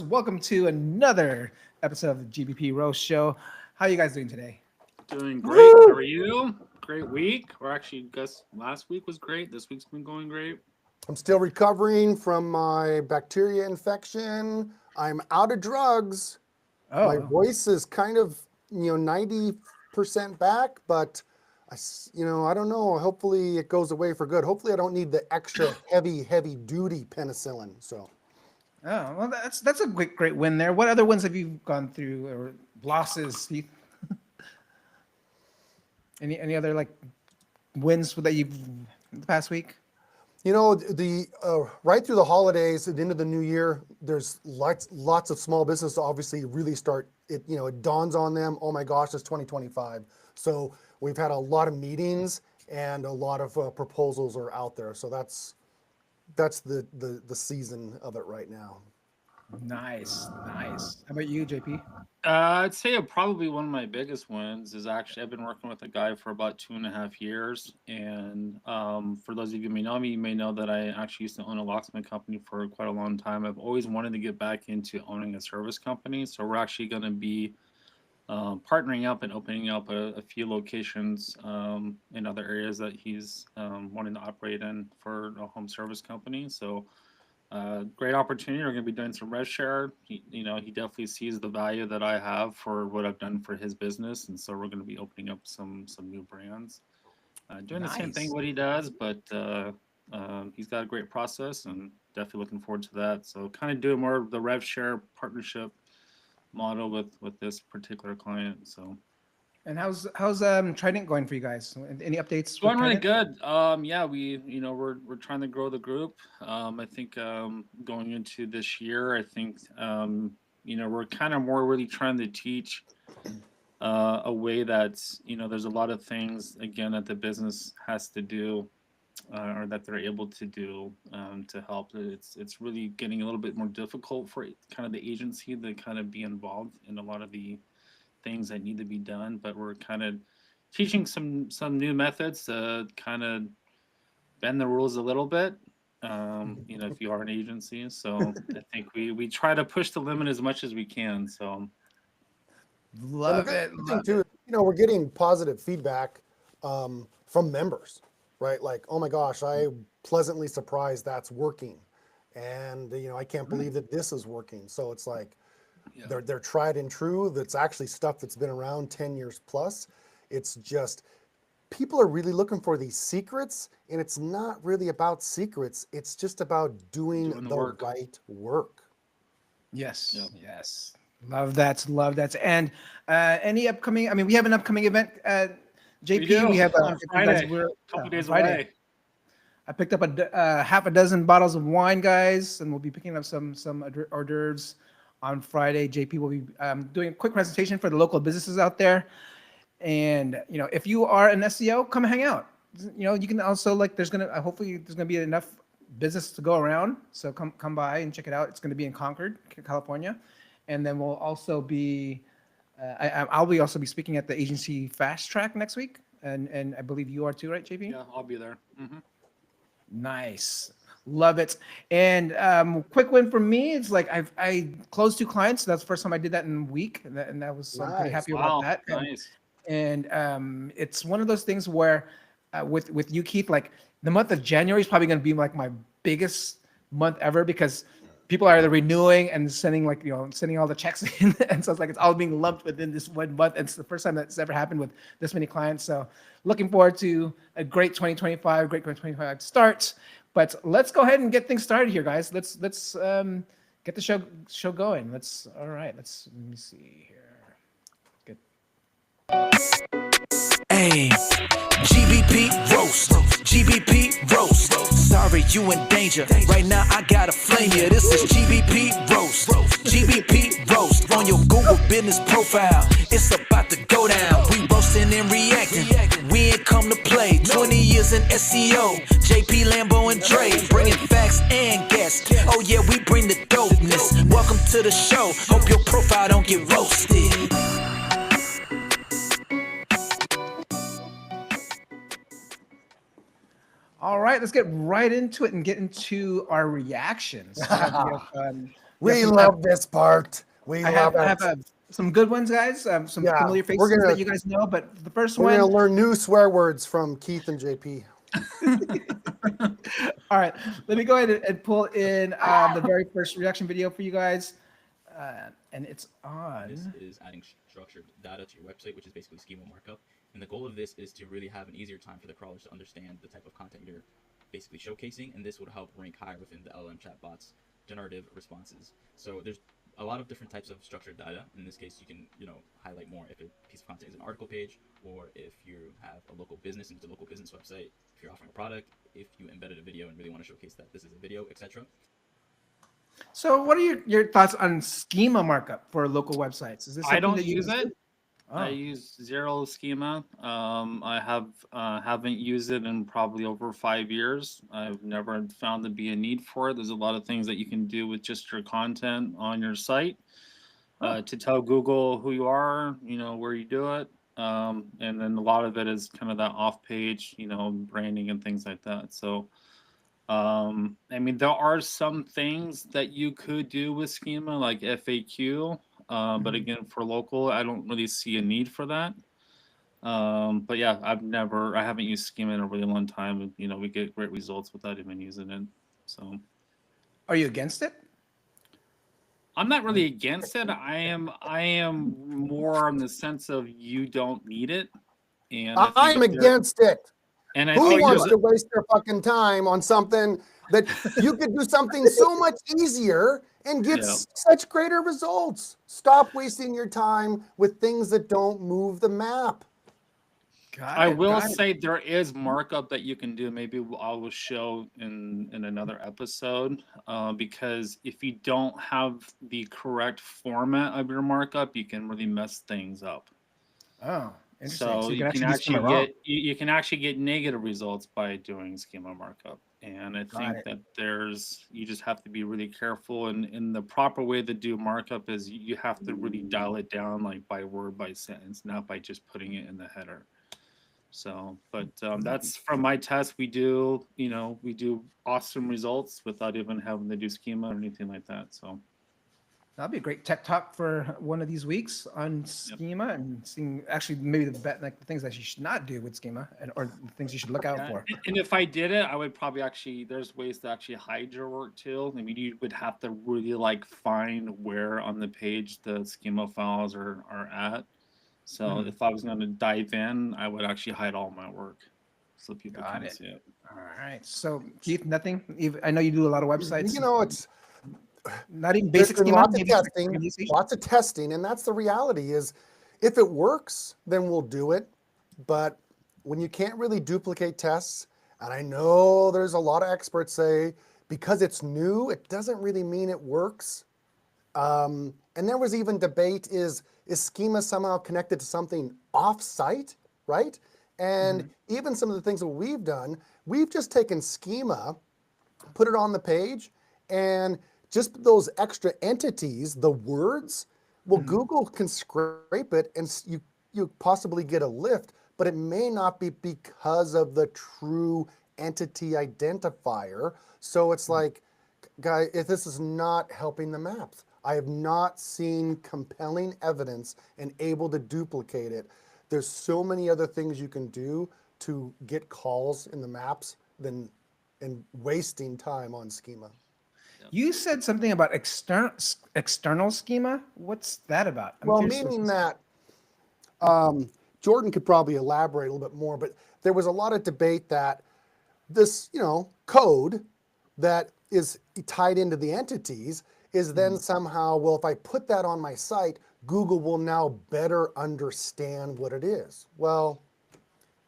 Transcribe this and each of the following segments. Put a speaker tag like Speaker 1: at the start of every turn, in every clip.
Speaker 1: Welcome to another episode of the GBP Roast Show. How are you guys doing today?
Speaker 2: Doing great. How
Speaker 3: Woo!
Speaker 2: are you? Great week. Or actually, guess last week was great. This week's been going great.
Speaker 3: I'm still recovering from my bacteria infection. I'm out of drugs. My
Speaker 1: Oh,
Speaker 3: voice is kind of, 90% back, but I don't know. Hopefully it goes away for good. Hopefully I don't need the extra heavy duty penicillin. So
Speaker 1: well, that's a great win there. What other wins have you gone through or losses? Any other like wins that you've the past week?
Speaker 3: the right through the holidays and into the new year, there's lots of small business obviously really start it. It dawns on them. Oh my gosh, it's 2025. So we've had a lot of meetings and a lot of proposals are out there. So that's the season of it right now.
Speaker 1: Nice. How about you, JP?
Speaker 2: I'd say probably one of my biggest wins is actually I've been working with a guy for about 2.5 years. And for those of you who may know me, you may know that I actually used to own a locksmith company for quite a long time. I've always wanted to get back into owning a service company. So we're actually going to be partnering up and opening up a few locations in other areas that he's wanting to operate in for a home service company. So great opportunity. We're going to be doing some rev share. He definitely sees the value that I have for what I've done for his business, and so we're going to be opening up some new brands, doing the same thing
Speaker 1: Nice.
Speaker 2: what he does, but he's got a great process, and definitely looking forward to that. So kind of doing more of the rev share partnership model with this particular client. So
Speaker 1: And how's Trident going for you guys? Any updates with
Speaker 2: going really
Speaker 1: Trident?
Speaker 2: good. Yeah, we're trying to grow the group. I think going into this year, I think we're kind of more really trying to teach a way that's there's a lot of things again that the business has to do or that they're able to do to help. It's really getting a little bit more difficult for kind of the agency to kind of be involved in a lot of the things that need to be done, but we're kind of teaching some new methods to kind of bend the rules a little bit. If you are an agency, so I think we try to push the limit as much as we can. So
Speaker 3: And the
Speaker 1: Love
Speaker 3: good
Speaker 1: it.
Speaker 3: thing
Speaker 1: Love
Speaker 3: too,
Speaker 1: it.
Speaker 3: we're getting positive feedback from members, right? Like, oh my gosh, I pleasantly surprised that's working, and I can't believe that this is working. So it's like
Speaker 2: yeah,
Speaker 3: they're tried and true. That's actually stuff that's been around 10 years plus. It's just people are really looking for these secrets, and it's not really about secrets. It's just about doing
Speaker 2: doing the
Speaker 3: the
Speaker 2: work.
Speaker 3: right work.
Speaker 2: Yeah.
Speaker 1: Yes. Love that. And any upcoming? I mean, we have an upcoming event at
Speaker 2: We
Speaker 1: JP.
Speaker 2: do
Speaker 1: We have
Speaker 2: on
Speaker 1: if you guys
Speaker 2: Friday,
Speaker 1: were
Speaker 2: a couple
Speaker 1: on
Speaker 2: days
Speaker 1: Friday.
Speaker 2: away.
Speaker 1: I picked up half a dozen bottles of wine, guys, and we'll be picking up some hors d'oeuvres on Friday. JP will be doing a quick presentation for the local businesses out there. And if you are an SEO, come hang out. You can also hopefully there's gonna be enough business to go around. So come by and check it out. It's gonna be in Concord, California, and then we'll also be I'll be also be speaking at the agency Fast Track next week, and I believe you are too, right, JP?
Speaker 2: Yeah, I'll be there.
Speaker 1: Nice. Love it. And quick win for me. It's like I closed 2 clients. That's the first time I did that in a week, and that was I'm pretty
Speaker 3: Nice.
Speaker 1: happy about
Speaker 2: Wow,
Speaker 1: that.
Speaker 2: nice.
Speaker 1: And it's one of those things where with you, Keith, like the month of January is probably going to be like my biggest month ever because people are renewing and sending sending all the checks in, and so it's all being lumped within this 1 month. And it's the first time that's ever happened with this many clients. So looking forward to a great 2025 start. But let's go ahead and get things started here, guys. Let's get the show going. All right. Let me see here. Good.
Speaker 4: Hey, GBP roast, GBP roast. Sorry, you in danger. Right now, I gotta flame you. This is GBP roast, GBP roast. On your Google business profile, it's about to go down. We roasting and reacting. We ain't come to play. 20 years in SEO. JP, Lambo, and Dre, bringing facts and guests. Oh yeah, we bring the dopeness. Welcome to the show. Hope your profile don't get roasted.
Speaker 1: All right, let's get right into it and get into our reactions. We have
Speaker 3: We
Speaker 1: some-
Speaker 3: love this part. We
Speaker 1: I have,
Speaker 3: love
Speaker 1: I
Speaker 3: it.
Speaker 1: have some good ones, guys. Some
Speaker 3: Yeah,
Speaker 1: familiar
Speaker 3: we're
Speaker 1: faces
Speaker 3: gonna-
Speaker 1: that you guys know, but the first
Speaker 3: We're gonna
Speaker 1: one.
Speaker 3: learn new swear words from Keith and JP.
Speaker 1: All right, let me go ahead and pull in the very first reaction video for you guys, and it's on.
Speaker 5: This is adding structured data to your website, which is basically schema markup. And the goal of this is to really have an easier time for the crawlers to understand the type of content you're basically showcasing, and this would help rank higher within the LLM chatbot's generative responses. So there's a lot of different types of structured data. In this case, you can, highlight more if a piece of content is an article page, or if you have a local business and it's a local business website, if you're offering a product, if you embedded a video and really want to showcase that this is a video, etc.
Speaker 1: So, what are your thoughts on schema markup for local websites? Is this
Speaker 2: I
Speaker 1: something
Speaker 2: don't
Speaker 1: that you
Speaker 2: use
Speaker 1: guys
Speaker 2: it.
Speaker 1: do?
Speaker 2: I
Speaker 1: Oh.
Speaker 2: use zero schema. I haven't used it in probably over 5 years. I've never found to be a need for it. There's a lot of things that you can do with just your content on your site to tell Google who you are, where you do it. And then a lot of it is kind of that off-page, branding and things like that. So, there are some things that you could do with schema, like FAQ. But again, for local, I don't really see a need for that. But yeah, I haven't used schema in a really long time. And, we get great results without even using it. So
Speaker 1: Are you against it?
Speaker 2: I'm not really against it. I am more in the sense of you don't need it. And I think
Speaker 3: I'm
Speaker 2: if you're-
Speaker 3: against it.
Speaker 2: And I
Speaker 3: Who
Speaker 2: think
Speaker 3: wants
Speaker 2: there's-
Speaker 3: to waste their fucking time on something that you could do something so much easier and get
Speaker 2: Yeah.
Speaker 3: such greater results? Stop wasting your time with things that don't move the map.
Speaker 2: I will say there is markup that you can do. Maybe I will show in another episode because if you don't have the correct format of your markup, you can really mess things up.
Speaker 1: Oh, interesting.
Speaker 2: So you can
Speaker 1: do
Speaker 2: actually
Speaker 1: schema wrong.
Speaker 2: get you can actually get negative results by doing schema markup. And I think
Speaker 1: it.
Speaker 2: that you just have to be really careful. And in the proper way to do markup is you have to really dial it down like by word, by sentence, not by just putting it in the header. So, but that's from my test. We do awesome results without even having to do schema or anything like that. So
Speaker 1: That'll be a great tech talk for one of these weeks on schema and seeing actually maybe the things that you should not do with schema or the things you should look out for.
Speaker 2: And if I did it, I would probably there's ways to actually hide your work too. You would have to really find where on the page the schema files are at. So if I was going to dive in, I would actually hide all my work so people can see it.
Speaker 1: All right. So Keith, nothing. I know you do a lot of websites.
Speaker 3: It's
Speaker 1: not even basic
Speaker 3: there's been
Speaker 1: schema.
Speaker 3: lots of testing, and that's the reality. Is if it works, then we'll do it. But when you can't really duplicate tests, and I know there's a lot of experts say because it's new, it doesn't really mean it works. And there was even debate: is schema somehow connected to something off-site, right? And even some of the things that we've done, we've just taken schema, put it on the page, and just those extra entities, the words, well, Google can scrape it and you possibly get a lift, but it may not be because of the true entity identifier. So it's like, guys, if this is not helping the maps, I have not seen compelling evidence and able to duplicate it. There's so many other things you can do to get calls in the maps than wasting time on schema.
Speaker 1: You said something about external schema. What's that about?
Speaker 3: Well, meaning that Jordan could probably elaborate a little bit more, but there was a lot of debate that this, code that is tied into the entities is then somehow, well, if I put that on my site, Google will now better understand what it is. Well,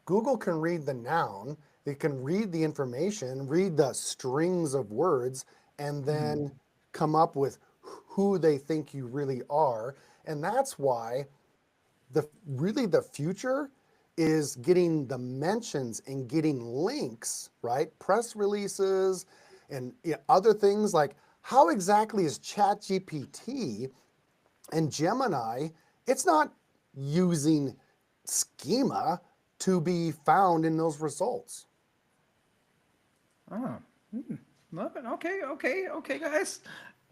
Speaker 3: Google can read the noun, they can read the information, read the strings of words, and then come up with who they think you really are. And that's why the future is getting the mentions and getting links, right? Press releases and other things like how exactly is ChatGPT and Gemini, it's not using schema to be found in those results.
Speaker 1: Oh, love it. Okay, guys.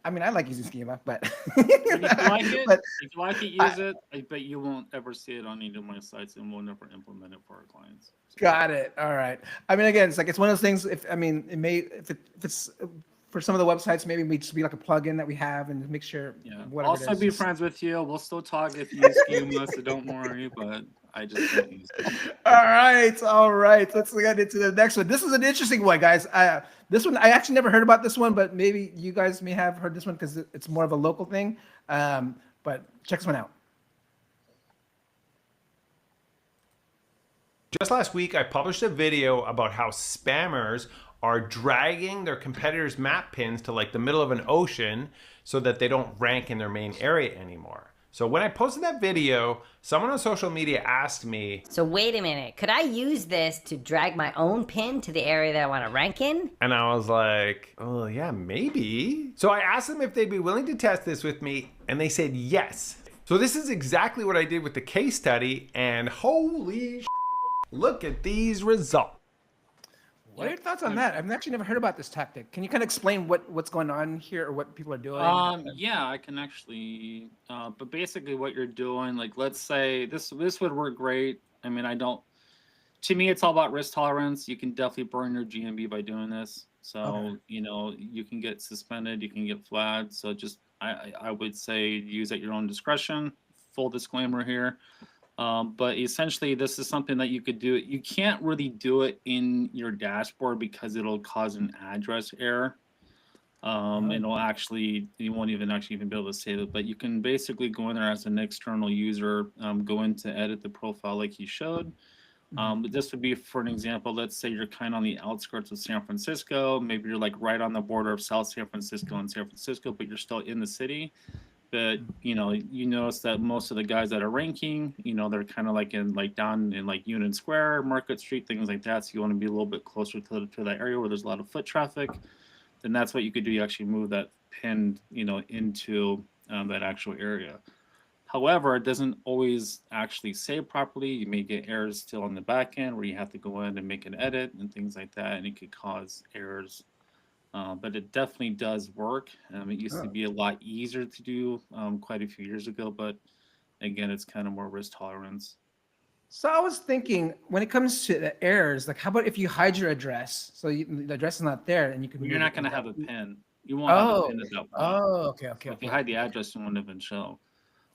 Speaker 1: I mean, I like using Schema, but
Speaker 2: If you like it,
Speaker 1: but
Speaker 2: if you like it, use it. I bet you won't ever see it on any of my sites, and we'll never implement it for our clients. So,
Speaker 1: got it. All right. I mean, again, it's one of those things. If I mean, if it's for some of the websites, maybe we just be like a plugin that we have and make sure
Speaker 2: yeah.
Speaker 1: whatever
Speaker 2: Also,
Speaker 1: it is.
Speaker 2: be friends with you. We'll still talk if you use Schema, so don't worry. But I just don't use it.
Speaker 1: All right. Let's get into the next one. This is an interesting one, guys. This one I actually never heard about this one, but maybe you guys may have heard this one because it's more of a local thing. But check this one out.
Speaker 6: Just last week, I published a video about how spammers are dragging their competitors' map pins to like the middle of an ocean so that they don't rank in their main area anymore. So when I posted that video, someone on social media asked me,
Speaker 7: So wait a minute, could I use this to drag my own pin to the area that I want to rank in?
Speaker 6: and I was like, oh yeah, maybe. So I asked them if they'd be willing to test this with me, and they said yes. So this is exactly what I did with the case study, and holy look at these results.
Speaker 1: What are your thoughts on that? I've actually never heard about this tactic. Can you kind of explain what's going on here or what people are doing?
Speaker 2: Yeah, I can actually. But basically, what you're doing, like, let's say this would work great. I mean, I don't. To me, it's all about risk tolerance. You can definitely burn your GMB by doing this. So you know, you can get suspended, you can get flagged. So just, I would say use at your own discretion. Full disclaimer here. But essentially, this is something that you could do. You can't really do it in your dashboard because it'll cause an address error. It'll actually, you won't even be able to save it. But you can basically go in there as an external user, go in to edit the profile like you showed. But this would be, for an example, let's say you're kind of on the outskirts of San Francisco. Maybe you're like right on the border of South San Francisco and San Francisco, but you're still in the city. But you know, you notice that most of the guys that are ranking, you know, they're kind of like down in like Union Square, Market Street, things like that. So you want to be a little bit closer to that area where there's a lot of foot traffic. Then that's what you could do. You actually move that pin, you know, into that actual area. However, it doesn't always actually save properly. You may get errors still on the back end where you have to go in and make an edit and things like that, and it could cause errors. But it definitely does work. It used to be a lot easier to do quite a few years ago, but again, it's kind of more risk tolerance.
Speaker 1: So I was thinking, when it comes to the errors, like how about if you hide your address, so the address is not there, and you can.
Speaker 2: You're not going to have a pin. You won't have a pin at that point.
Speaker 1: Oh, okay.
Speaker 2: If you hide the address, it won't even show.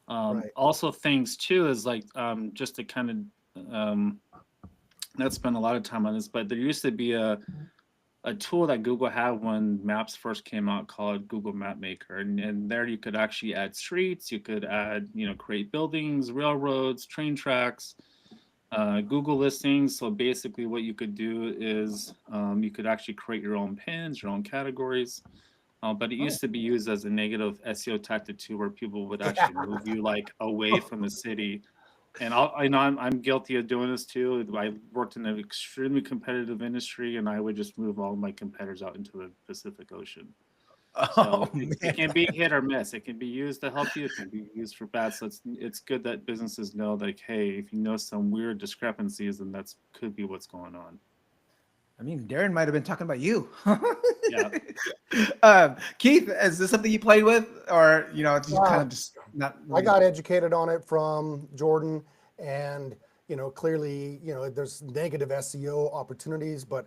Speaker 3: Right.
Speaker 2: Also, things too is like just to kind of not spend a lot of time on this, but there used to be a tool that Google had when Maps first came out called Google Map Maker, and there you could actually add streets, you could add, you know, create buildings, railroads, train tracks, Google listings. So basically, what you could do is you could actually create your own pins, your own categories. But it used to be used as a negative SEO tactic too, where people would actually move you like away from the city. And I know I'm guilty of doing this too. I worked in an extremely competitive industry, and I would just move all my competitors out into the Pacific Ocean. So it can be hit or miss. It can be used to help you. It can be used for bad. So it's good that businesses know, like, hey, if you know some weird discrepancies, then that's could be what's going on.
Speaker 1: I mean, Darren might have been talking about you.
Speaker 2: Yeah.
Speaker 1: Keith, is this something you played with, or you know, you kind of just not?
Speaker 3: I got educated on it from Jordan, and you know, clearly, you know, there's negative SEO opportunities, but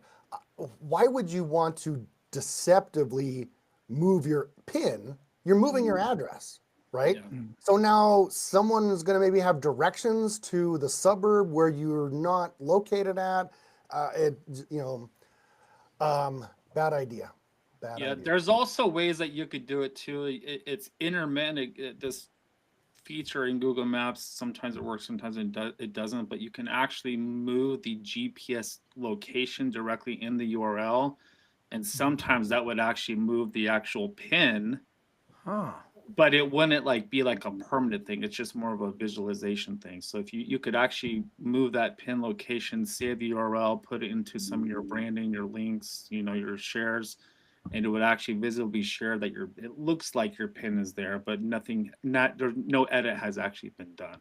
Speaker 3: why would you want to deceptively move your PIN? You're moving your address, right?
Speaker 2: Yeah.
Speaker 3: So now someone is going to maybe have directions to the suburb where you're not located at. Bad idea.
Speaker 2: Yeah, there's also ways that you could do it too. It's intermittent. This feature in Google Maps, sometimes it works, sometimes it doesn't, but you can actually move the GPS location directly in the URL, and sometimes that would actually move the actual pin.
Speaker 1: Huh.
Speaker 2: But it wouldn't like be like a permanent thing. It's just more of a visualization thing. So if you could actually move that pin location, save the URL, put it into some of your branding, your links, you know, your shares, and it would actually visibly share that it looks like your pin is there, but there's no edit has actually been done.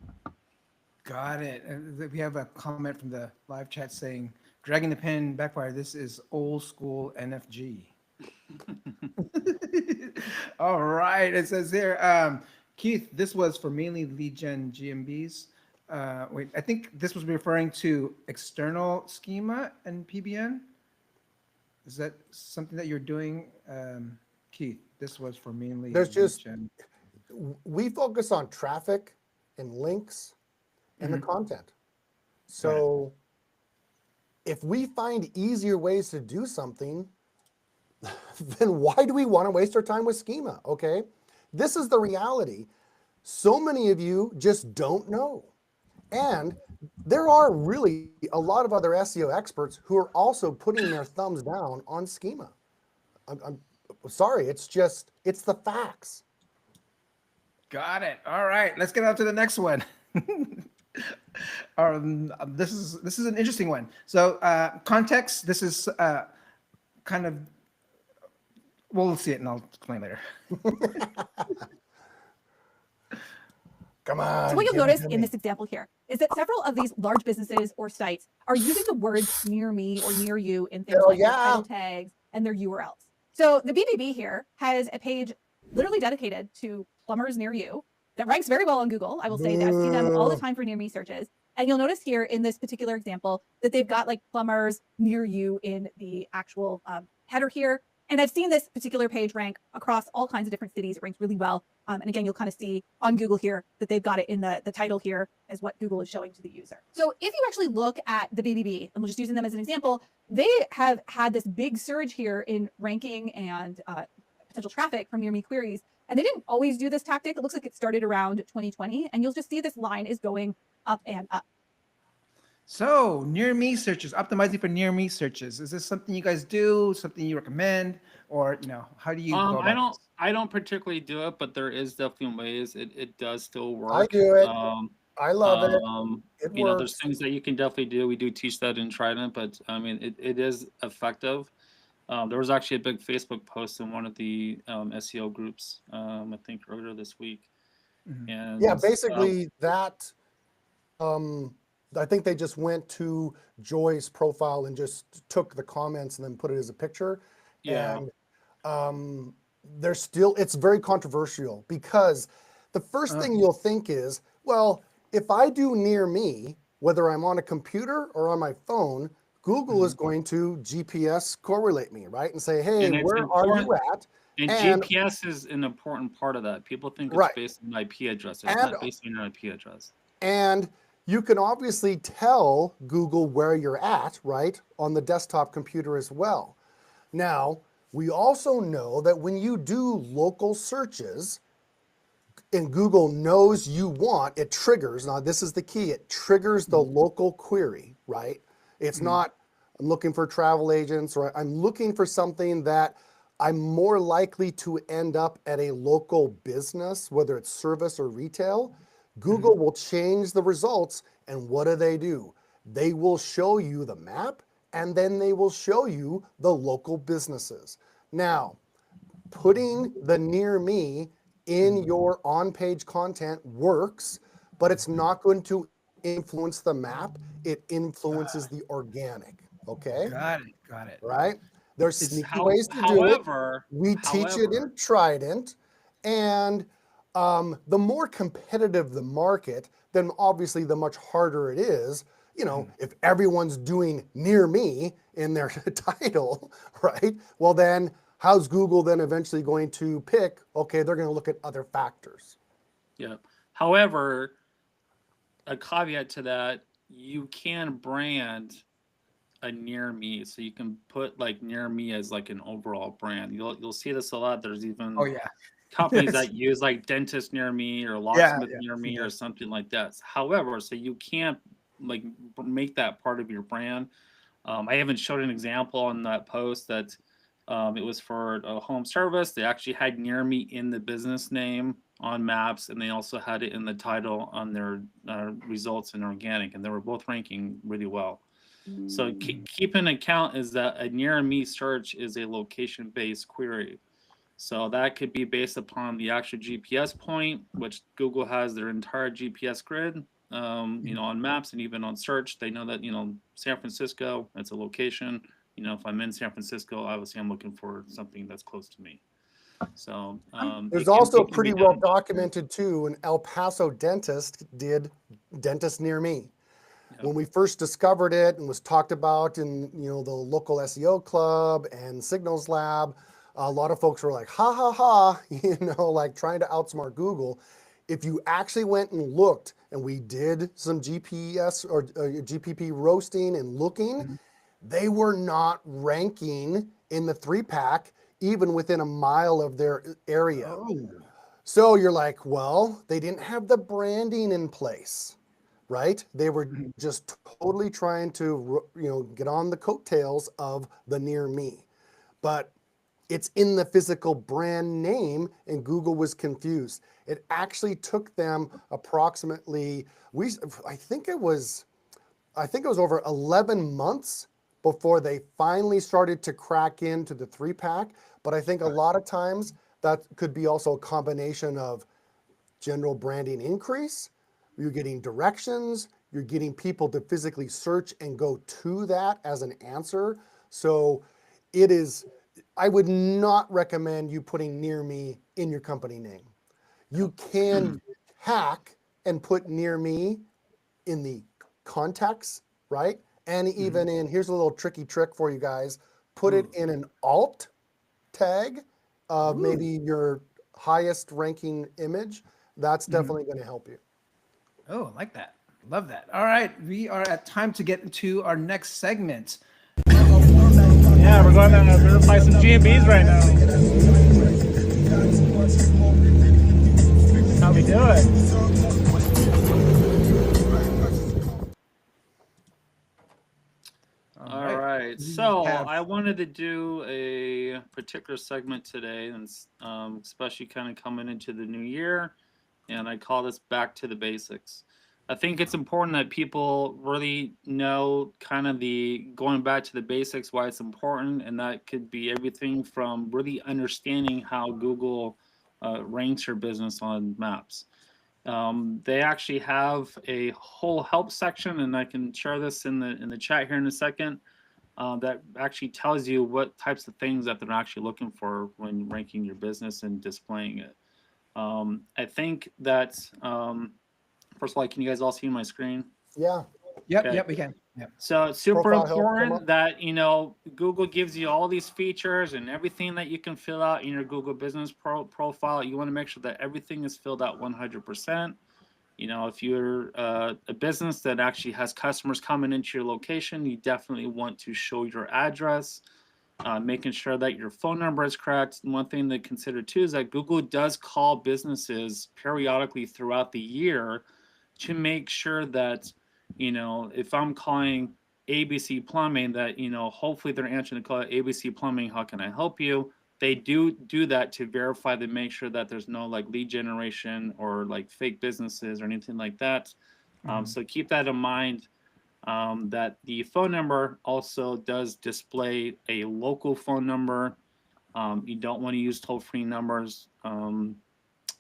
Speaker 1: Got it. And we have a comment from the live chat saying, "Dragging the pin backfire. This is old school NFG." All right. It says here, Keith, this was for mainly lead gen GMBs. Wait, I think this was referring to external schema and PBN. Is that something that you're doing, Keith? This was for mainly
Speaker 3: There's
Speaker 1: lead
Speaker 3: just,
Speaker 1: gen.
Speaker 3: we focus on traffic and links and the content. So if we find easier ways to do something, then why do we want to waste our time with schema? Okay. This is the reality. So many of you just don't know. And there are really a lot of other SEO experts who are also putting their thumbs down on schema. I'm sorry. It's the facts.
Speaker 1: Got it. All right. Let's get on to the next one. This is an interesting one. So context. This is kind of. We'll see it, and I'll explain later.
Speaker 3: Come on.
Speaker 8: So what you'll
Speaker 3: give it
Speaker 8: notice
Speaker 3: to
Speaker 8: in
Speaker 3: me.
Speaker 8: this example here is that several of these large businesses or sites are using the words near me or near you in things
Speaker 3: Oh,
Speaker 8: like their
Speaker 3: yeah.
Speaker 8: title tags and their URLs. So the BBB here has a page literally dedicated to plumbers near you that ranks very well on Google. I will say that I see them all the time for near me searches. And you'll notice here in this particular example that they've got like plumbers near you in the actual header here. And I've seen this particular page rank across all kinds of different cities. It ranks really well. And again, you'll kind of see on Google here that they've got it in the title here as what Google is showing to the user. So if you actually look at the BBB, and we're just using them as an example, they have had this big surge here in ranking and potential traffic from near me queries. And they didn't always do this tactic. It looks like it started around 2020. And you'll just see this line is going up and up.
Speaker 1: So near me searches, optimizing for near me searches. Is this something you guys do? Something you recommend, or how do you go about this?
Speaker 2: I don't particularly do it, but there is definitely ways. It does still work.
Speaker 3: I do it. I love it. It
Speaker 2: There's
Speaker 3: works.
Speaker 2: things that you can definitely do. We do teach that in Trident, but I mean, it is effective. There was actually a big Facebook post in one of the SEO groups, I think earlier this week. And
Speaker 3: Yeah, basically that. I think they just went to Joy's profile and just took the comments and then put it as a picture.
Speaker 2: Yeah.
Speaker 3: And it's very controversial because the first thing you'll think is, well, if I do near me, whether I'm on a computer or on my phone, Google is going to GPS correlate me, right? And say, hey,
Speaker 2: And it's
Speaker 3: where are you at?
Speaker 2: And GPS is an important part of that. People think it's based on IP address. It's not based on your IP address.
Speaker 3: And you can obviously tell Google where you're at, right, on the desktop computer as well. Now, we also know that when you do local searches and Google knows you want, it triggers. Now, this is the key. It triggers the local query, right? It's not, I'm looking for travel agents, or I'm looking for something that I'm more likely to end up at a local business, whether it's service or retail. Google will change the results, and what do? They will show you the map, and then they will show you the local businesses. Now, putting the near me in your on-page content works, but it's not going to influence the map. It influences the organic, okay?
Speaker 1: Got it.
Speaker 3: Right? There's sneaky ways to do it. We teach it in Trident, and the more competitive the market, then obviously the much harder it is. If everyone's doing near me in their title, right? Well, then how's Google then eventually going to pick? Okay, they're going to look at other factors.
Speaker 2: Yeah. However, a caveat to that, you can brand a near me, so you can put like near me as like an overall brand. You'll see this a lot. There's even companies that use like dentist near me or locksmith near me or something like that. However, so you can't like make that part of your brand. I haven't showed an example on that post that it was for a home service. They actually had near me in the business name on maps, and they also had it in the title on their results in organic, and they were both ranking really well. So keep in account is that a near me search is a location based query. So that could be based upon the actual GPS point, which Google has their entire GPS grid, on maps and even on search. They know that, San Francisco, it's a location. If I'm in San Francisco, obviously I'm looking for something that's close to me. So
Speaker 3: There's
Speaker 2: it
Speaker 3: also
Speaker 2: can be
Speaker 3: pretty well
Speaker 2: done.
Speaker 3: documented too. An El Paso dentist did Dentist Near Me.
Speaker 2: Yeah.
Speaker 3: When we first discovered it and was talked about in the local SEO club and Signals Lab, a lot of folks were like, ha ha ha, like trying to outsmart Google. If you actually went and looked, and we did some GPS or GPP roasting and looking, they were not ranking in the 3-pack even within a mile of their area.
Speaker 1: Oh.
Speaker 3: So you're like, well, they didn't have the branding in place, right? They were just totally trying to, get on the coattails of the Near Me. But it's in the physical brand name, and Google was confused. It actually took them approximately, I think it was over 11 months before they finally started to crack into the 3-pack. But I think a lot of times that could be also a combination of general branding increase. You're getting directions. You're getting people to physically search and go to that as an answer. So it is, I would not recommend you putting Near Me in your company name. You can hack and put Near Me in the contacts, right? And even here's a little tricky trick for you guys, put it in an alt tag of maybe your highest ranking image. That's definitely going to help you.
Speaker 1: Oh, I like that. Love that. All right, we are at time to get into our next segment.
Speaker 9: Yeah, we're going to verify some GMBs right now. How we doing?
Speaker 2: All right. So I wanted to do a particular segment today, and especially kind of coming into the new year, and I call this Back to the Basics. I think it's important that people really know kind of the going back to the basics, why it's important, and that could be everything from really understanding how Google ranks your business on maps. They actually have a whole help section, and I can share this in the chat here in a second. That actually tells you what types of things that they're actually looking for when ranking your business and displaying it. I think that first of all, can you guys all see my screen?
Speaker 3: Yeah.
Speaker 1: Yep,
Speaker 2: Okay.
Speaker 1: yep, we can. Yep.
Speaker 2: So it's super
Speaker 3: Profile help come
Speaker 2: important
Speaker 3: up.
Speaker 2: that Google gives you all these features and everything that you can fill out in your Google Business profile. You want to make sure that everything is filled out 100%. If you're a business that actually has customers coming into your location, you definitely want to show your address, making sure that your phone number is correct. And one thing to consider too is that Google does call businesses periodically throughout the year to make sure that, if I'm calling ABC Plumbing, that, hopefully they're answering the call, ABC Plumbing, how can I help you? They do that to verify to make sure that there's no like lead generation or like fake businesses or anything like that. So keep that in mind, that the phone number also does display a local phone number. You don't want to use toll-free numbers,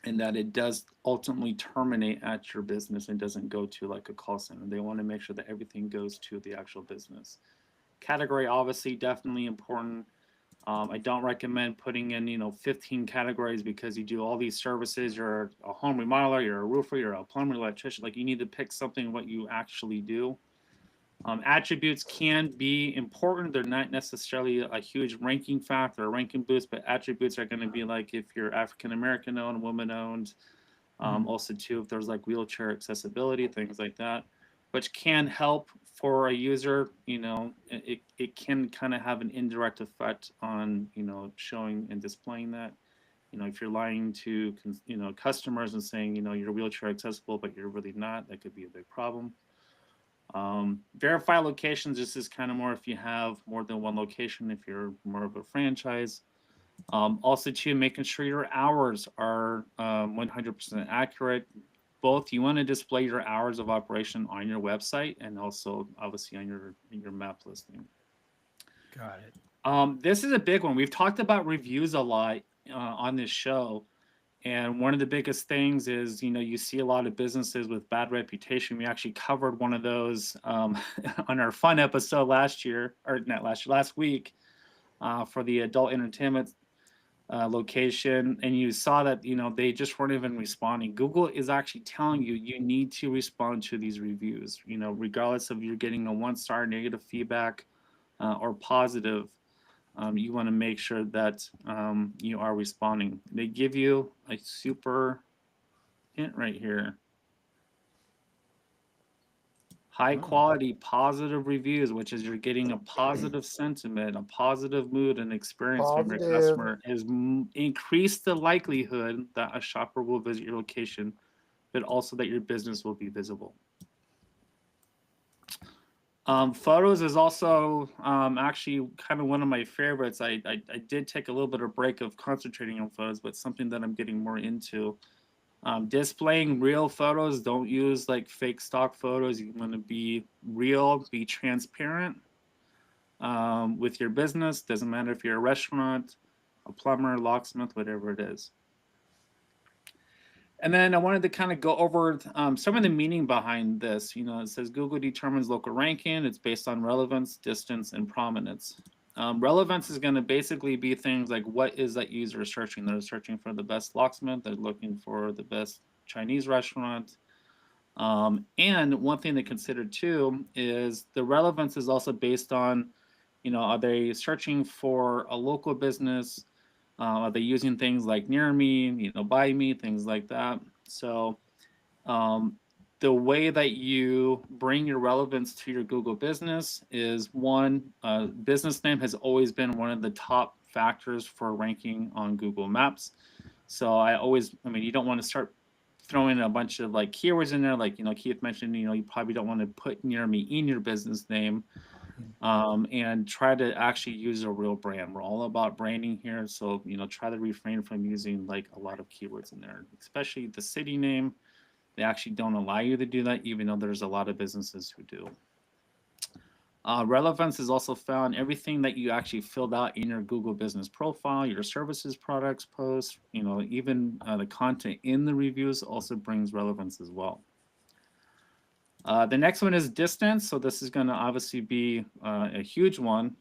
Speaker 2: and that it does ultimately terminate at your business and doesn't go to like a call center. They want to make sure that everything goes to the actual business. Category, obviously, definitely important. I don't recommend putting in, 15 categories because you do all these services. You're a home remodeler, you're a roofer, you're a plumber, electrician. Like you need to pick something what you actually do. Attributes can be important. They're not necessarily a huge ranking factor or ranking boost, but attributes are going to be like if you're African American owned, woman owned. Also, too, if there's like wheelchair accessibility, things like that, which can help for a user. It can kind of have an indirect effect on showing and displaying that. If you're lying to customers and saying you're wheelchair accessible but you're really not, that could be a big problem. Verify locations. This is kind of more if you have more than one location, if you're more of a franchise. Also, too, making sure your hours are 100% accurate. Both, you want to display your hours of operation on your website and also obviously on your map listing.
Speaker 1: Got it.
Speaker 2: This is a big one. We've talked about reviews a lot on this show. And one of the biggest things is, you see a lot of businesses with bad reputation. We actually covered one of those on our fun episode last week for the adult entertainment location, and you saw that, you know, they just weren't even responding. Google is actually telling you, you need to respond to these reviews, you know, regardless of you're getting a 1-star negative feedback or positive. You want to make sure that you are responding. They give you a super hint right here. High quality positive reviews, which is you're getting a positive sentiment, a positive mood and experience from your
Speaker 3: Positive.
Speaker 2: customer, has increased the likelihood that a shopper will visit your location, but also that your business will be visible. Photos is also actually kind of one of my favorites. I did take a little bit of break of concentrating on photos, but something that I'm getting more into. Displaying real photos. Don't use like fake stock photos. You want to be real, be transparent with your business. Doesn't matter if you're a restaurant, a plumber, locksmith, whatever it is. And then I wanted to kind of go over some of the meaning behind this. You know, it says Google determines local ranking. It's based on relevance, distance, and prominence. Relevance is going to basically be things like, what is that user searching? They're searching for the best locksmith. They're looking for the best Chinese restaurant. And one thing to consider too is the relevance is also based on, you know, are they searching for a local business? Are they using things like near me, you know, by me, things like that? So the way that you bring your relevance to your Google business is one, business name has always been one of the top factors for ranking on Google Maps. So I mean, you don't want to start throwing a bunch of like keywords in there. Like, you know, Keith mentioned, you know, you probably don't want to put near me in your business name. And try to actually use a real brand. We're all about branding here. So, you know, try to refrain from using like a lot of keywords in there, especially the city name. They actually don't allow you to do that, even though there's a lot of businesses who do. Relevance is also found everything that you actually filled out in your Google business profile, your services, products, posts, you know, even the content in the reviews also brings relevance as well. The next one is distance. So this is going to obviously be a huge one.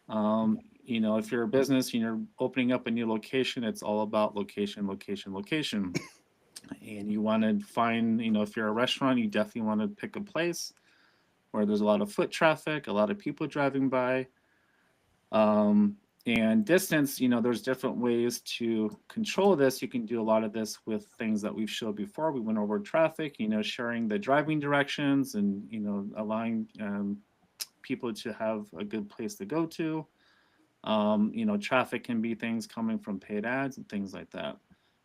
Speaker 2: You know, if you're a business and you're opening up a new location, it's all about location, location, location. And you want to find, you know, if you're a restaurant, you definitely want to pick a place where there's a lot of foot traffic, a lot of people driving by. And distance, you know, there's different ways to control this. You can do a lot of this with things that we've showed before. We went over traffic, you know, sharing the driving directions and, you know, allowing people to have a good place to go to. You know, traffic can be things coming from paid ads and things like that.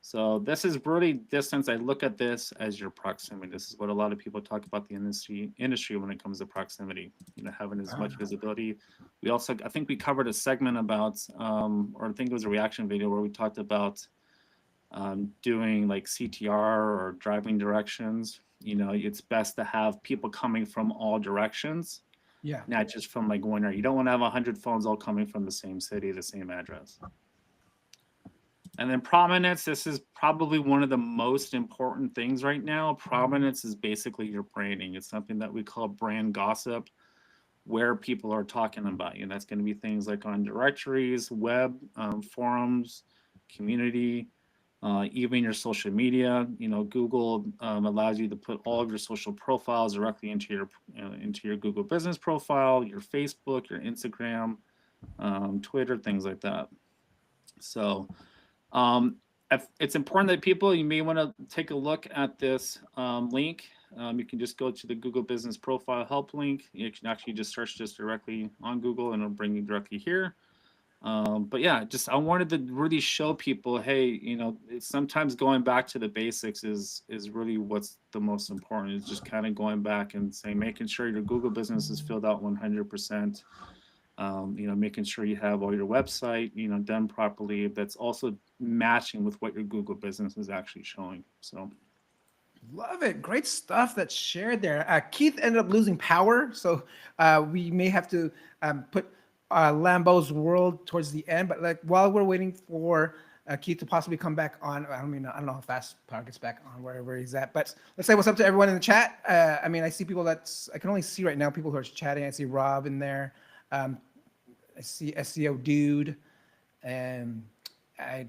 Speaker 2: So this is really distance. I look at this as your proximity. This is what a lot of people talk about the industry when it comes to proximity, you know, having as much visibility. We also, I think we covered a segment about, or I think it was a reaction video where we talked about doing like CTR or driving directions. You know, it's best to have people coming from all directions.
Speaker 1: Yeah.
Speaker 2: Not just from like one area. You don't want to have 100 phones all coming from the same city, the same address. And then prominence, this is probably one of the most important things right now. Prominence is basically your branding. It's something that we call brand gossip, where people are talking about you. And that's going to be things like on directories, web, forums, community, even your social media. You know, Google allows you to put all of your social profiles directly into your Google business profile, your Facebook, your Instagram, Twitter, things like that. So it's important that people, you may want to take a look at this link. You can just go to the Google Business Profile Help link. You can actually just search this directly on Google and it'll bring you directly here. But yeah, just I wanted to really show people, hey, you know, it's sometimes going back to the basics is really what's the most important. Is just kind of going back and saying, making sure your Google business is filled out 100%. You know, making sure you have all your website, you know, done properly. That's also matching with what your Google business is actually showing. So.
Speaker 1: Love it. Great stuff that's shared there. Keith ended up losing power, so we may have to put Lambo's World towards the end. But like while we're waiting for Keith to possibly come back on, I don't know how fast power gets back on wherever he's at. But let's say what's up to everyone in the chat. I mean, I see people I can only see right now people who are chatting. I see Rob in there. I see SEO Dude, and I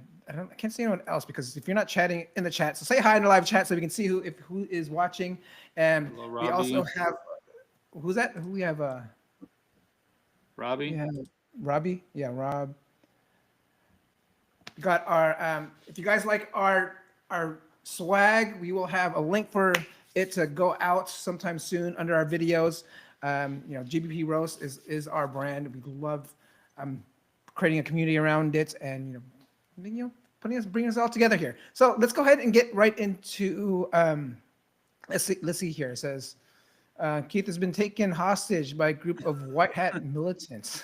Speaker 1: can't see anyone else because if you're not chatting in the chat, so say hi in the live chat so we can see who is watching. And
Speaker 2: Hello,
Speaker 1: we also
Speaker 2: Robbie.
Speaker 1: have who's that? Who we have?
Speaker 2: Robbie.
Speaker 1: We have Robbie. Yeah, Rob. Got our if you guys like our swag, we will have a link for it to go out sometime soon under our videos. GBP Roast is our brand. We love creating a community around it, and bringing us all together here. So let's go ahead and get right into let's see here. It says Keith has been taken hostage by a group of white hat militants.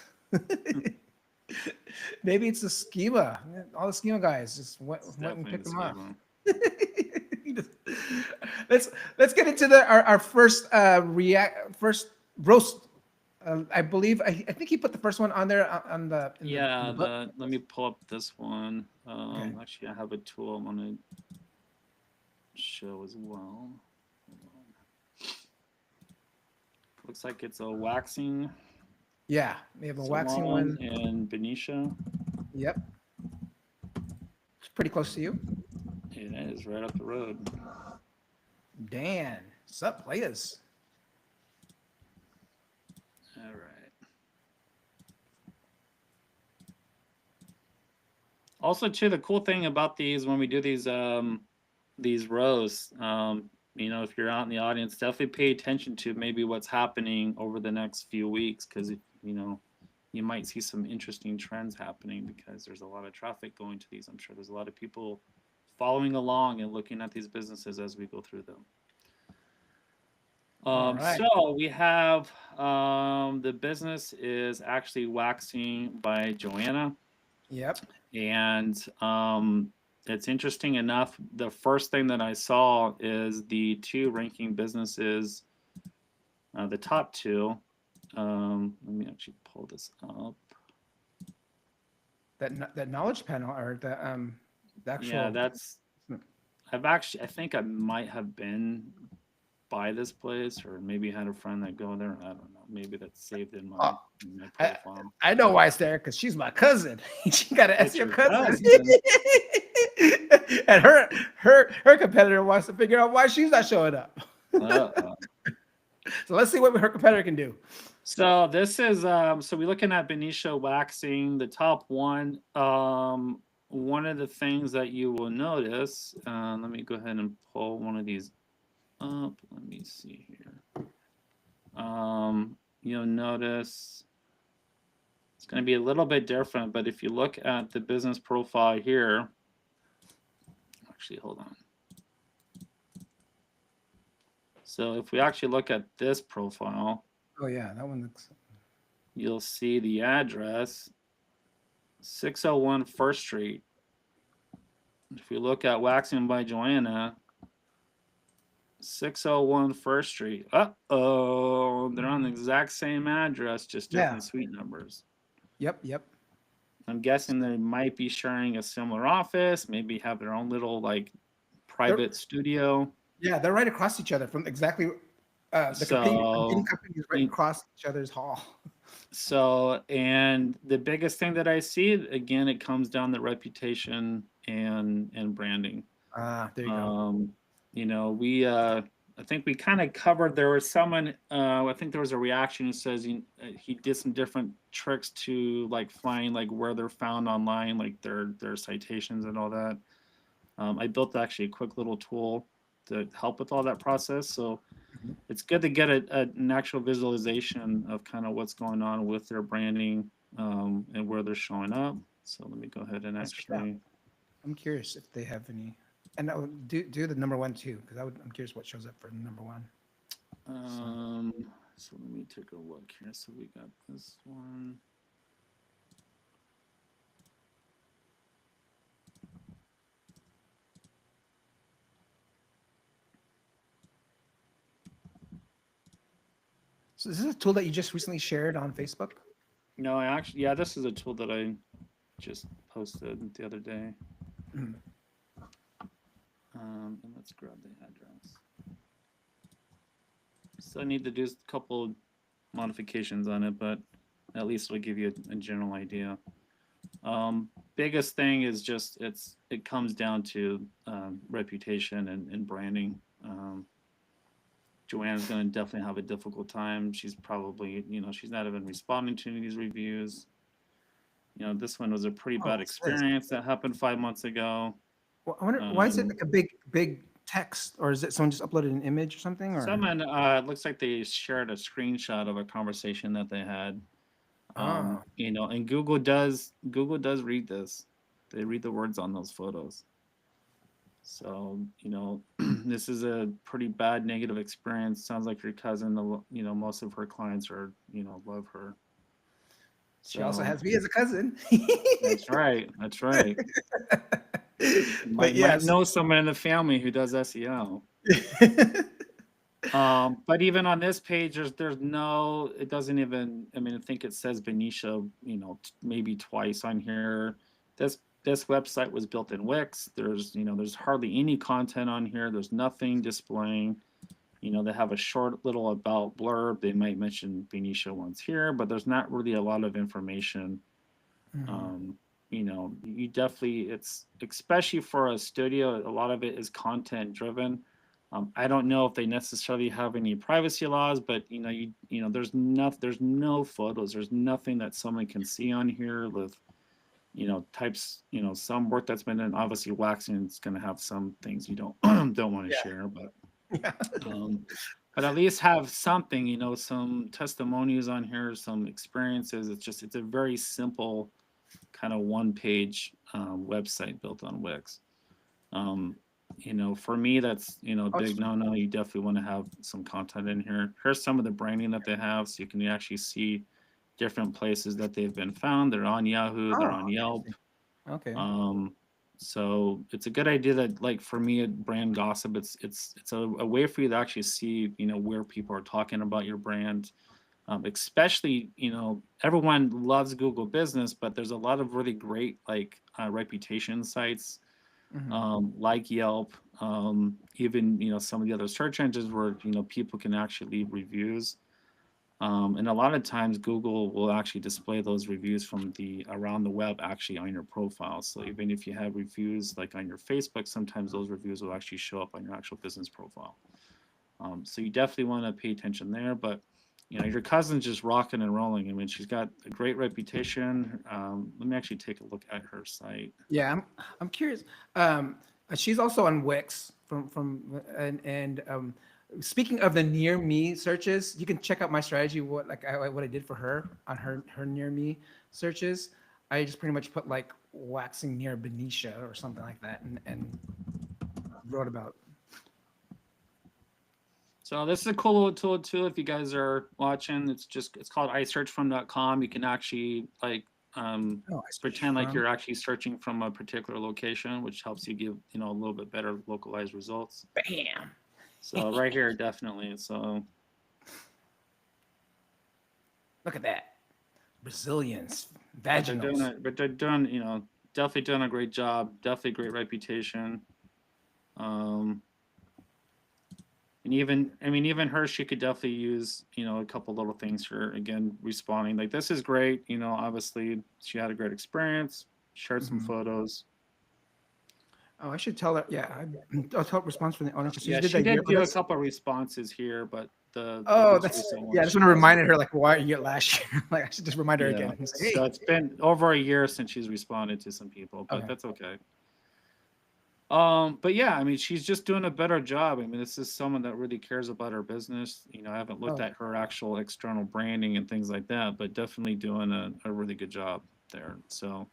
Speaker 1: Maybe it's the Schema. All the Schema guys just went and picked them up. Let's get into our first first roast. I believe I think he put the first one on there on the
Speaker 2: let me pull up this one.
Speaker 1: Okay.
Speaker 2: Actually, I have a tool I'm gonna show as well. Hold on. Looks like it's a waxing.
Speaker 1: Yeah, we have a waxing one.
Speaker 2: in Benicia.
Speaker 1: Yep. It's pretty close to you.
Speaker 2: It is right up the road.
Speaker 1: Dan, sup, players?
Speaker 2: All right. Also, too, the cool thing about these when we do these rows, if you're out in the audience, definitely pay attention to maybe what's happening over the next few weeks, because you might see some interesting trends happening because there's a lot of traffic going to these. I'm sure there's a lot of people following along and looking at these businesses as we go through them.
Speaker 1: Right.
Speaker 2: So we have the business is actually waxing by Joanna.
Speaker 1: Yep.
Speaker 2: And it's interesting enough. The first thing that I saw is the two ranking businesses, the top two. Let me actually pull this up.
Speaker 1: That knowledge panel or the actual.
Speaker 2: Yeah, I think I might have been by this place, or maybe had a friend that go there. I don't know. Maybe that's saved in my profile.
Speaker 1: I know why it's there because she's my cousin. She got an
Speaker 2: It's
Speaker 1: SEO
Speaker 2: your
Speaker 1: cousin.
Speaker 2: cousin.
Speaker 1: And her competitor wants to figure out why she's not showing up. So let's see what her competitor can do.
Speaker 2: So this is so we're looking at Benicia waxing, the top one. One of the things that you will notice, let me go ahead and pull one of these up. Let me see here. You'll notice it's going to be a little bit different, but if you look at the business profile here, actually, hold on. So if we actually look at this profile,
Speaker 1: Oh yeah, that one looks.
Speaker 2: you'll see the address 601 First Street. If we look at Waxing by Joanna, 601 First Street. Uh-oh, they're on the exact same address, just different suite numbers.
Speaker 1: Yep.
Speaker 2: I'm guessing they might be sharing a similar office, maybe have their own little private studio.
Speaker 1: Yeah, they're right across each other from exactly the competing companies right across each other's hall.
Speaker 2: So, and the biggest thing that I see, again, it comes down to reputation and branding.
Speaker 1: There you go.
Speaker 2: I think we kind of covered. There was someone. I think there was a reaction who says he did some different tricks to find where they're found online, their citations and all that. I built actually a quick little tool to help with all that process. So it's good to get an actual visualization of kind of what's going on with their branding and where they're showing up. So let me go ahead and actually.
Speaker 1: I'm curious if they have any. And I would do the number one too, because I'm curious what shows up for number one.
Speaker 2: So let me take a look here. So we got this one.
Speaker 1: So is this a tool that you just recently shared on Facebook?
Speaker 2: No, this is a tool that I just posted the other day. And let's grab the address. So I need to do a couple modifications on it, but at least it'll give you a general idea. biggest thing is just it comes down to reputation and branding. Joanna's going to definitely have a difficult time. She's probably, she's not even responding to any of these reviews. This one was a pretty bad
Speaker 1: what's this?
Speaker 2: experience that happened 5 months ago.
Speaker 1: Well, I wonder why is it like a big text, or is it someone just uploaded an image or something? Or
Speaker 2: Someone, it looks like they shared a screenshot of a conversation that they had. And Google does read this. They read the words on those photos. So, this is a pretty bad negative experience. Sounds like your cousin, most of her clients are, love her.
Speaker 1: She also has me as a cousin.
Speaker 2: That's right. That's right. Might know someone in the family who does SEO. But even on this page, there's no, it doesn't even, I think it says Benicia, maybe twice on here. This website was built in Wix. There's hardly any content on here. There's nothing displaying. They have a short little about blurb. They might mention Benicia once here, but there's not really a lot of information. You definitely, it's especially for a studio, a lot of it is content driven. I don't know if they necessarily have any privacy laws, but there's no photos. There's nothing that someone can see on here with, types, some work that's been done. Obviously, waxing is going to have some things you don't want to share, but but at least have something, some testimonials on here, some experiences. It's a very simple kind of one-page website built on Wix. For me, that's, big no. You definitely want to have some content in here. Here's some of the branding that they have, so you can actually see different places that they've been found. They're on Yahoo, they're on Yelp.
Speaker 1: Okay.
Speaker 2: So it's a good idea that, like, for me at Brand Gossip, it's a way for you to actually see, where people are talking about your brand. Especially, everyone loves Google Business, but there's a lot of really great, like, reputation sites, like Yelp, even, some of the other search engines where, people can actually leave reviews. And a lot of times Google will actually display those reviews from around the web actually on your profile. So even if you have reviews like on your Facebook, sometimes those reviews will actually show up on your actual business profile. So you definitely want to pay attention there, but your cousin's just rocking and rolling. She's got a great reputation. Let me actually take a look at her site.
Speaker 1: Yeah, I'm curious. She's also on Wix speaking of the near me searches, you can check out my strategy. What I did for her on her near me searches. I just pretty much put like waxing near Benicia or something like that, and wrote about.
Speaker 2: So this is a cool little tool too. If you guys are watching, it's called iSearchFrom.com. You can actually pretend like you're actually searching from a particular location, which helps you give a little bit better localized results.
Speaker 1: Bam.
Speaker 2: So right here, definitely. So
Speaker 1: look at that, Brazilians, vaginals.
Speaker 2: But they're doing, definitely doing a great job. Definitely great reputation. And even her, she could definitely use, a couple little things for, again, responding. Like, this is great. Obviously she had a great experience. Shared some photos.
Speaker 1: Oh, I should tell her. Yeah, I'll tell response from the owner.
Speaker 2: Yeah, she did do a couple of responses here, but
Speaker 1: I just want to remind her, like, why you get last year. Like, I should just remind her again. Like, hey.
Speaker 2: So it's been over a year since she's responded to some people, but that's okay. But yeah, she's just doing a better job. This is someone that really cares about her business. I haven't looked at her actual external branding and things like that, but definitely doing a really good job there. So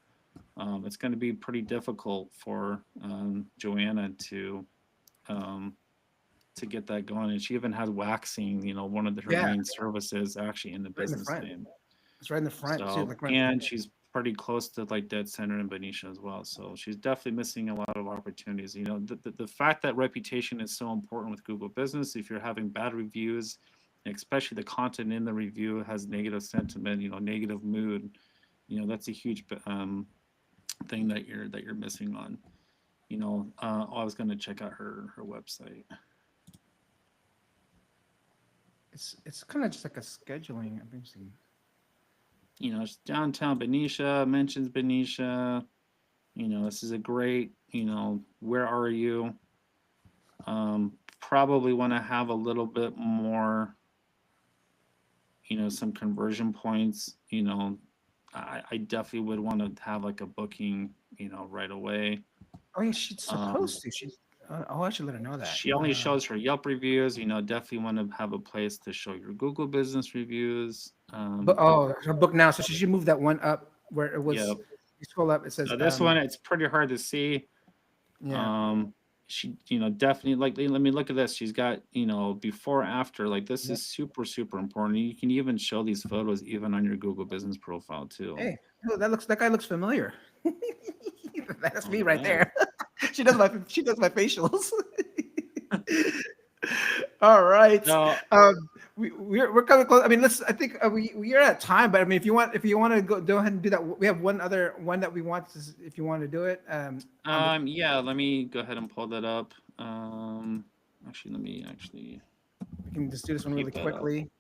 Speaker 2: it's going to be pretty difficult for Joanna to get that going. And she even has waxing, one of her main services actually in the business name.
Speaker 1: It's right in the front.
Speaker 2: So, and she's pretty close to like dead center in Benicia as well. So she's definitely missing a lot of opportunities. The fact that reputation is so important with Google Business, if you're having bad reviews, especially the content in the review has negative sentiment, negative mood, that's a huge thing that you're missing on. I was going to check out her website.
Speaker 1: It's kind of just like a scheduling. I'm thinking.
Speaker 2: It's downtown Benicia, mentions Benicia. You know, this is a great, you know, where are you? Probably want to have a little bit more, you know, some conversion points. You know, I definitely would want to have like a booking, you know, right away.
Speaker 1: Oh yeah, she's
Speaker 2: Um,
Speaker 1: supposed to. She's. Oh, I should let her know that.
Speaker 2: she only shows her Yelp reviews. You know, definitely want to have a place to show your Google business reviews.
Speaker 1: But her book now, so she should move that one up where it was.
Speaker 2: Yeah.
Speaker 1: You scroll up, it says.
Speaker 2: So this one, it's pretty hard to see.
Speaker 1: Yeah.
Speaker 2: She, you know, definitely like. Let me look at this. She's got, you know, before after. Like this
Speaker 1: Yep.
Speaker 2: is super important. You can even show these photos even on your Google business profile too.
Speaker 1: Hey, oh, that guy looks familiar. That's me right
Speaker 2: yeah.
Speaker 1: there. she does my facials. All right.
Speaker 2: No,
Speaker 1: We're coming close. I mean, I think we are at time, but I mean, if you want to go ahead and do that, we have one other one that we want to, if you want to do it.
Speaker 2: yeah, let me go ahead and pull that up. Actually, let me actually.
Speaker 1: We can just do this one really
Speaker 2: keep that up.
Speaker 1: quickly.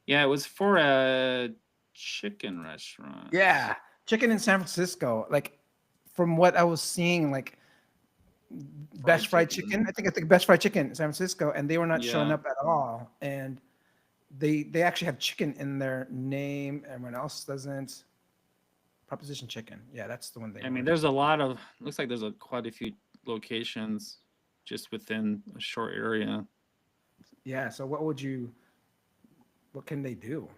Speaker 2: Yeah, it was for a chicken restaurant.
Speaker 1: Yeah, chicken in San Francisco. Like, from what I was seeing, like best fried chicken. I think best fried chicken in San Francisco, and they were not showing
Speaker 2: Yeah.
Speaker 1: up at all. And they actually have chicken in their name. Everyone else doesn't. Proposition Chicken. Yeah, that's the one they.
Speaker 2: I mean, there's a lot of. Looks like there's quite a few locations just within a short area.
Speaker 1: Yeah. So what can they do?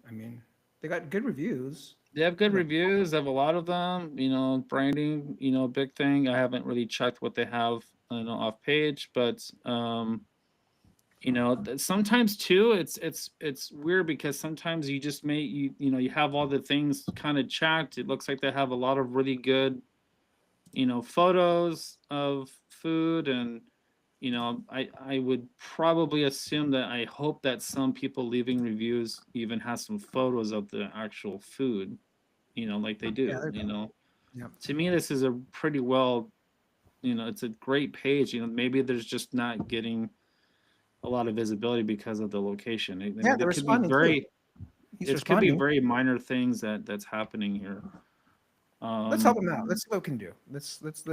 Speaker 1: I mean, they got good reviews.
Speaker 2: They have good reviews. They have a lot of them. You know, branding. You know, a big thing. I haven't really checked what they have, you know, off page, but you know, sometimes too, it's weird because sometimes you just you know, you have all the things kind of checked. It looks like they have a lot of really good, you know, photos of food, and you know, I would probably assume that I hope that some people leaving reviews even has some photos of the actual food, you know, like they do.
Speaker 1: Yeah,
Speaker 2: You know,
Speaker 1: Yep.
Speaker 2: to me, this is a pretty well, you know, it's a great page. You know, maybe there's just not getting a lot of visibility because of the location. I mean,
Speaker 1: Yeah,
Speaker 2: it
Speaker 1: they're
Speaker 2: could be
Speaker 1: responding too. He's
Speaker 2: it could be
Speaker 1: responding.
Speaker 2: very minor things that's happening here.
Speaker 1: Let's help him out. Let's see what we can do. Let's if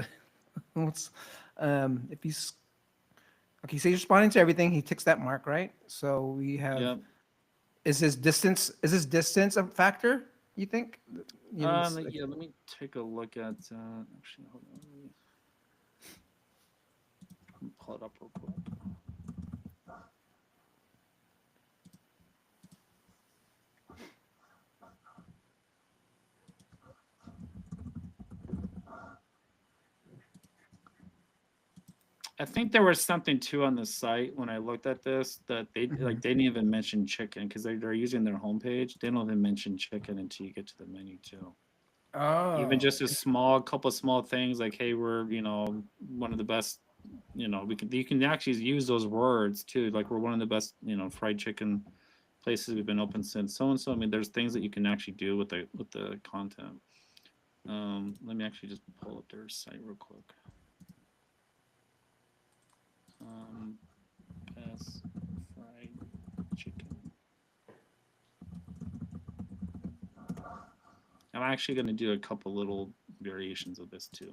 Speaker 1: he's okay, so he's responding to everything. He ticks that mark, right? So we have.
Speaker 2: Yep.
Speaker 1: Is his distance a factor? You think? You know,
Speaker 2: Yeah. Let me take a look at. Actually, hold on. Let me pull it up real quick. I think there was something too on the site when I looked at this that they like they didn't even mention chicken because they're using their homepage. They don't even mention chicken until you get to the menu too.
Speaker 1: Oh.
Speaker 2: Even just a couple of small things like, hey, we're, you know, one of the best, you know, you can actually use those words too. Like, we're one of the best, you know, fried chicken places. We've been open since so and so. I mean, there's things that you can actually do with the content. Let me actually just pull up their site real quick. Best fried chicken. I'm actually going to do a couple little variations of this too.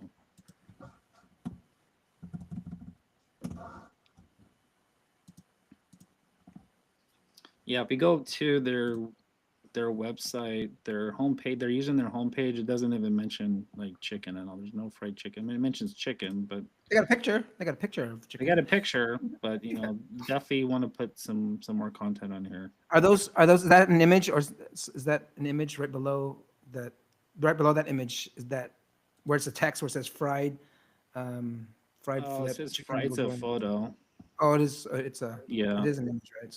Speaker 2: Yeah, if you go to their website, their homepage, they're using their homepage. It doesn't even mention like chicken and all. There's no fried chicken. I mean, it mentions chicken, but
Speaker 1: they got a picture. They got a picture of chicken.
Speaker 2: They got a picture, but you know, definitely want to put some more content on here.
Speaker 1: Are those is that an image, or is that an image right below that? Right below that image is that where it's a text where it says fried flip.
Speaker 2: It says fried. It's a photo.
Speaker 1: Oh, it is. It's a.
Speaker 2: Yeah.
Speaker 1: It is an image, right?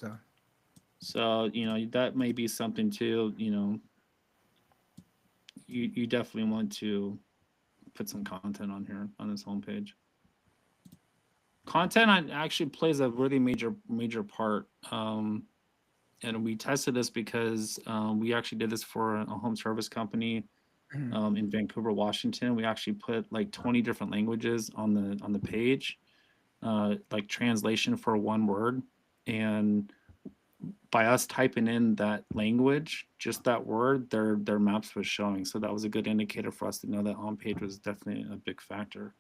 Speaker 2: So, you know, that may be something too, you know, you definitely want to put some content on here on this homepage. Content actually plays a really major part. And we tested this because we actually did this for a home service company in Vancouver, Washington. We actually put like 20 different languages on the page, like translation for one word. And by us typing in that language, just that word, their maps was showing. So that was a good indicator for us to know that on page was definitely a big factor.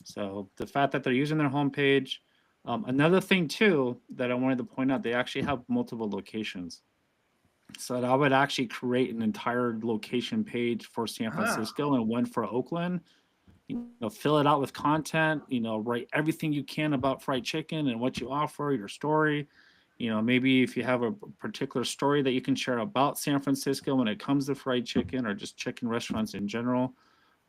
Speaker 2: So the fact that they're using their homepage. Another thing too that I wanted to point out, they actually have multiple locations. So that I would actually create an entire location page for San Francisco and one for Oakland. You know, fill it out with content. You know, write everything you can about fried chicken and what you offer, your story. You know, maybe if you have a particular story that you can share about San Francisco when it comes to fried chicken or just chicken restaurants in general.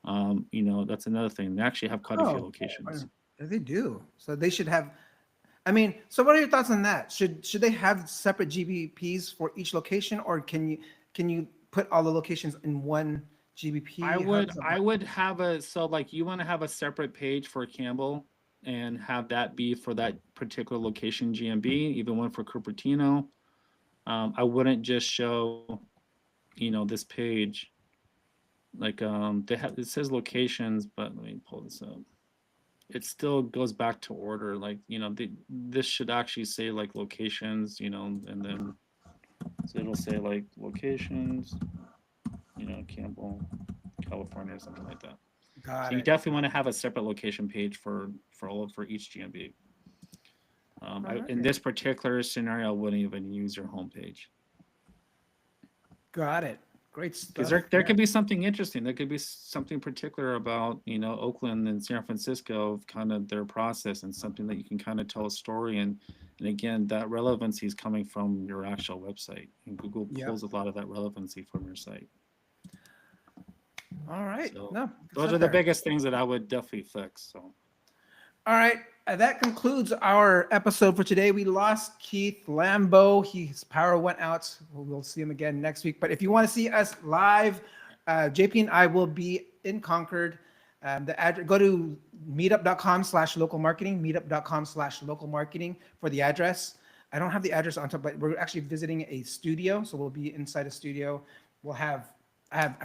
Speaker 2: You know, that's another thing. They actually have quite a few locations.
Speaker 1: They do. So they should have. I mean, so what are your thoughts on that? Should they have separate GBPs for each location, or can you put all the locations in one GBP?
Speaker 2: I would have like you want to have a separate page for Campbell and have that be for that particular location GMB, even one for Cupertino. I wouldn't just show, you know, this page. Like it says locations, but let me pull this up. It still goes back to order. Like, you know, this should actually say like locations, you know, and then so it'll say like locations, you know, Campbell, California, or something like that. So you definitely want to have a separate location page for each GMB. In this particular scenario, I wouldn't even use your homepage.
Speaker 1: Got it. Great stuff.
Speaker 2: Because there could be something interesting. There could be something particular about, you know, Oakland and San Francisco, of kind of their process, and something that you can kind of tell a story. And again, that relevancy is coming from your actual website, and Google pulls a lot of that relevancy from your site.
Speaker 1: All right.
Speaker 2: So those are the biggest things that I would definitely fix. So.
Speaker 1: All right. That concludes our episode for today. We lost Keith Lambeau. His power went out. We'll see him again next week. But if you want to see us live, JP and I will be in Concord. The address, go to meetup.com/local marketing, meetup.com/local marketing for the address. I don't have the address on top, but we're actually visiting a studio. So we'll be inside a studio. I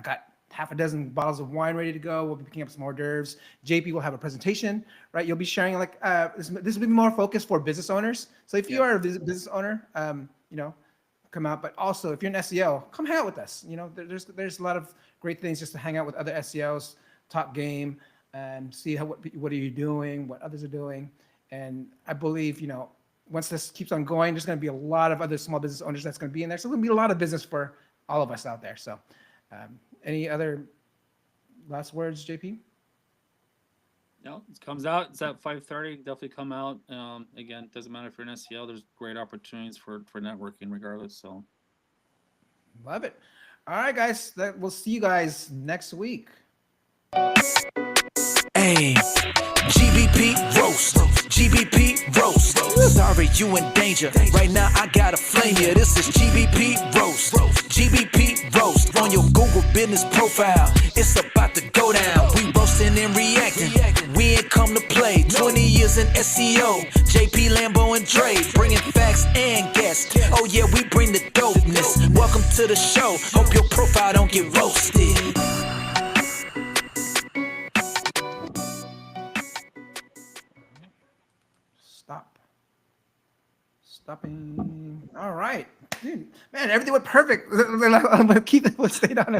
Speaker 1: got half a dozen bottles of wine ready to go. We'll be picking up some hors d'oeuvres. JP will have a presentation, right? You'll be sharing like this will be more focused for business owners. So if you are a business owner, you know, come out. But also if you're an SEO, come hang out with us. You know, there's a lot of great things just to hang out with other SEOs, talk game, and see what are you doing, what others are doing. And I believe, you know, once this keeps on going, there's going to be a lot of other small business owners that's going to be in there. So there's going to be a lot of business for all of us out there. So. Any other last words, JP?
Speaker 2: No, it comes out. It's at 5:30. Definitely come out. Again, it doesn't matter if you're an SEO. There's great opportunities for networking regardless. So,
Speaker 1: love it. All right, guys. We'll see you guys next week.
Speaker 4: Hey, GBP roast, GBP roast. Sorry, you in danger. Right now, I gotta flame you. This is GBP roast, GBP roast. On your Google business profile, it's about to go down. We roasting and reacting. We ain't come to play. 20 years in SEO. JP Lambeau and Dre, bringing facts and guests. Oh yeah, we bring the dopeness. Welcome to the show. Hope your profile don't get roasted.
Speaker 1: Stopping. All right. Dude, man, everything went perfect. Keith stayed on it.